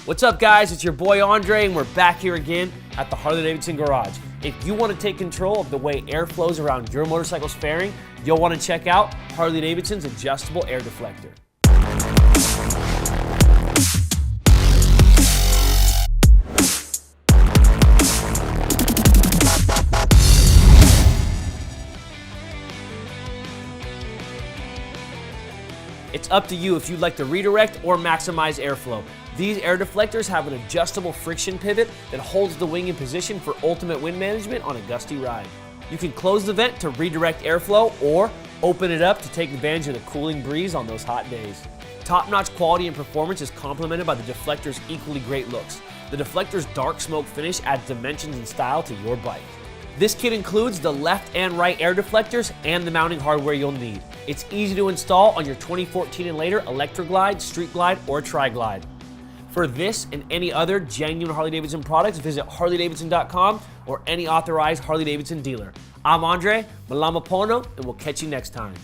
What's up, guys? It's your boy Andre, and we're back here again at the Harley-Davidson garage. If you want to take control of the way air flows around your motorcycle's fairing, you'll want to check out Harley-Davidson's Adjustable Air Deflector. It's up to you if you'd like to redirect or maximize airflow. These air deflectors have an adjustable friction pivot that holds the wing in position for ultimate wind management on a gusty ride. You can close the vent to redirect airflow or open it up to take advantage of the cooling breeze on those hot days. Top-notch quality and performance is complemented by the deflector's equally great looks. The deflector's dark smoke finish adds dimensions and style to your bike. This kit includes the left and right air deflectors and the mounting hardware you'll need. It's easy to install on your 2014 and later Electroglide, Street Glide, or Tri-Glide. For this and any other genuine Harley-Davidson products, visit harleydavidson.com or any authorized Harley-Davidson dealer. I'm Andre, Malama Pono, and we'll catch you next time.